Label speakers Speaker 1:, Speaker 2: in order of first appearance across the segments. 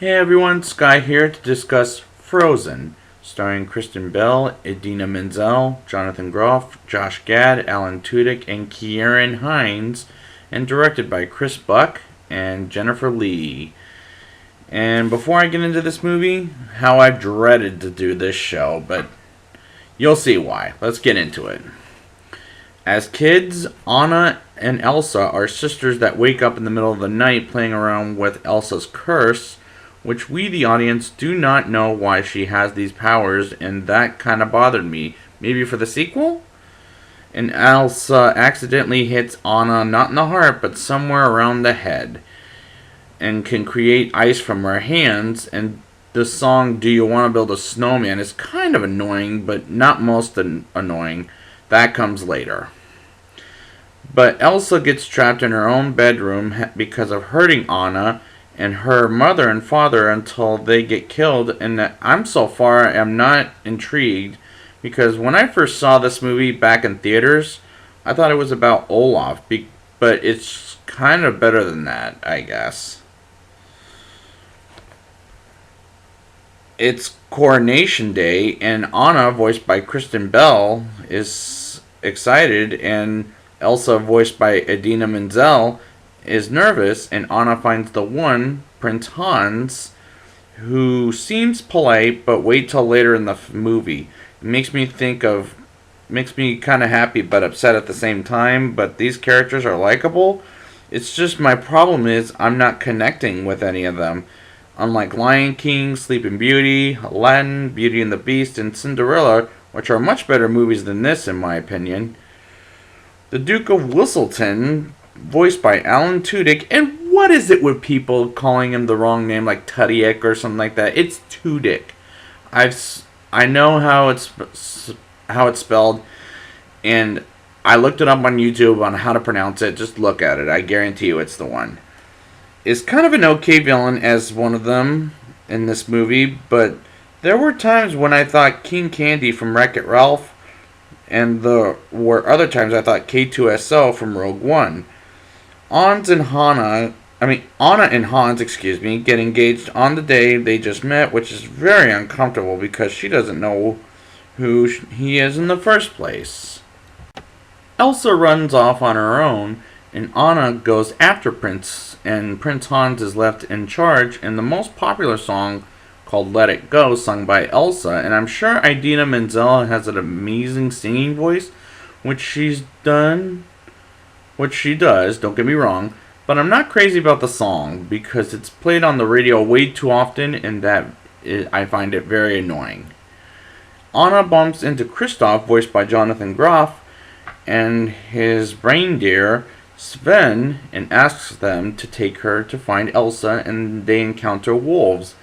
Speaker 1: Hey everyone, Sky here to discuss Frozen, starring Kristen Bell, Idina Menzel, Jonathan Groff, Josh Gad, Alan Tudyk, and Kieran Hines, and directed by Chris Buck and Jennifer Lee. And before I get into this movie, how I dreaded to do this show, but you'll see why. Let's get into it. As kids, Anna and Elsa are sisters that wake up in the middle of the night playing around with Elsa's curse, which we, the audience, do not know why she has these powers, and that kind of bothered me. Maybe for the sequel? And Elsa accidentally hits Anna not in the heart, but somewhere around the head, and can create ice from her hands, and the song Do You Want to Build a Snowman is kind of annoying, but not most annoying. That comes later. But Elsa gets trapped in her own bedroom because of hurting Anna and her mother and father until they get killed, and I'm so far am not intrigued because when I first saw this movie back in theaters, I thought it was about Olaf, but it's kind of better than that, I guess. It's Coronation Day, and Anna, voiced by Kristen Bell, is excited, and Elsa, voiced by Idina Menzel, is nervous, and Anna finds the one, Prince Hans, who seems polite, but wait till later in the movie. It makes me kind of happy but upset at the same time, but these characters are likable. It's just my problem is I'm not connecting with any of them. Unlike Lion King, Sleeping Beauty, Aladdin, Beauty and the Beast, and Cinderella, which are much better movies than this in my opinion. The Duke of Whistleton, voiced by Alan Tudyk, and what is it with people calling him the wrong name, like Tudyk or something like that? It's Tudyk. I know how it's spelled, and I looked it up on YouTube on how to pronounce it. Just look at it. I guarantee you, it's the one. Is kind of an okay villain as one of them in this movie, but there were times when I thought King Candy from Wreck-It Ralph, and there were other times I thought K2SO from Rogue One. Anna and Hans, get engaged on the day they just met, which is very uncomfortable because she doesn't know who he is in the first place. Elsa runs off on her own, and Anna goes after Prince, and Prince Hans is left in charge in the most popular song called Let It Go, sung by Elsa, and I'm sure Idina Menzel has an amazing singing voice, which she does, don't get me wrong, but I'm not crazy about the song because it's played on the radio way too often, and I find it very annoying. Anna bumps into Kristoff, voiced by Jonathan Groff, and his reindeer, Sven, and asks them to take her to find Elsa, and they encounter wolves.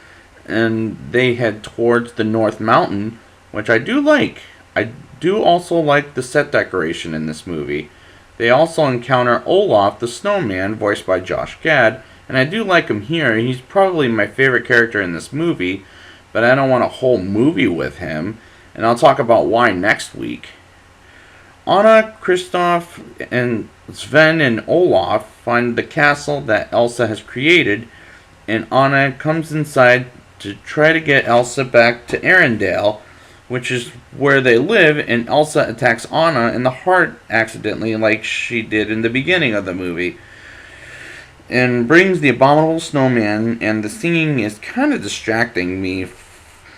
Speaker 1: And they head towards the North Mountain, which I do like. I do also like the set decoration in this movie. They also encounter Olaf the Snowman, voiced by Josh Gad, and I do like him here. He's probably my favorite character in this movie, but I don't want a whole movie with him, and I'll talk about why next week. Anna, Kristoff, and Sven and Olaf find the castle that Elsa has created, and Anna comes inside to try to get Elsa back to Arendelle, which is where they live, and Elsa attacks Anna in the heart accidentally like she did in the beginning of the movie, and brings the abominable snowman, and the singing is kind of distracting me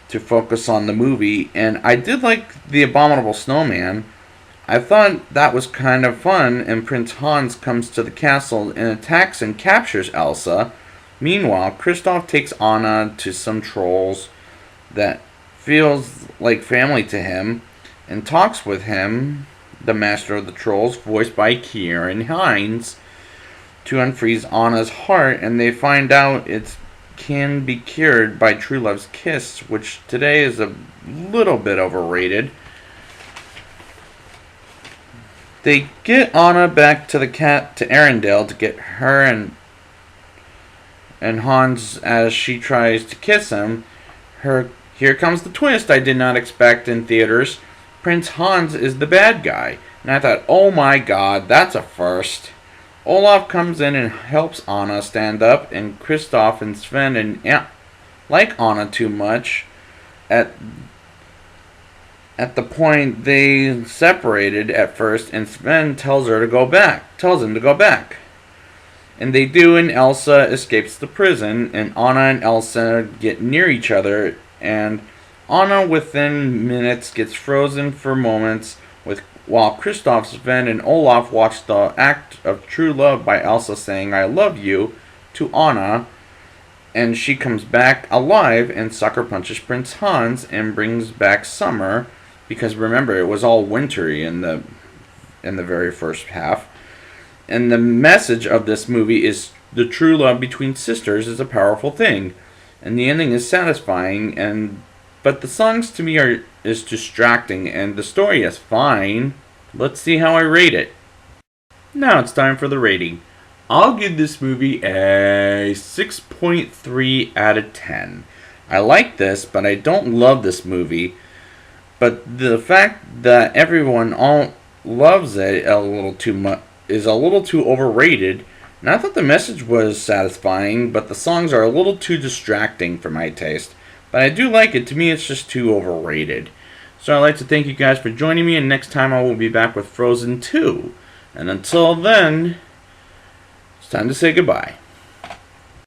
Speaker 1: to focus on the movie, and I did like the abominable snowman. I thought that was kind of fun, and Prince Hans comes to the castle and attacks and captures Elsa. Meanwhile, Kristoff takes Anna to some trolls that feels like family to him and talks with him, the master of the trolls, voiced by Kieran Hines, to unfreeze Anna's heart, and they find out it can be cured by true love's kiss, which today is a little bit overrated. They get Anna back to Arendelle to get her and Hans as she tries to kiss him. Here comes the twist I did not expect in theaters. Prince Hans is the bad guy. And I thought, oh my god, that's a first. Olaf comes in and helps Anna stand up, and Kristoff and Sven and like Anna too much. At the point they separated at first, and Sven tells him to go back. And they do, and Elsa escapes the prison, and Anna and Elsa get near each other, and Anna within minutes gets frozen for moments while Kristoff, Sven, and Olaf watch the act of true love by Elsa saying I love you to Anna, and she comes back alive and sucker punches Prince Hans and brings back summer, because remember it was all wintry in the very first half. And the message of this movie is the true love between sisters is a powerful thing, and the ending is satisfying. But the songs to me is distracting, and the story is fine. Let's see how I rate it. Now it's time for the rating. I'll give this movie a 6.3 out of 10. I like this, but I don't love this movie. But the fact that everyone all loves it a little too much is a little too overrated. And I thought the message was satisfying, but the songs are a little too distracting for my taste. But I do like it. To me, it's just too overrated. So I'd like to thank you guys for joining me, and next time I will be back with Frozen 2. And until then, it's time to say goodbye.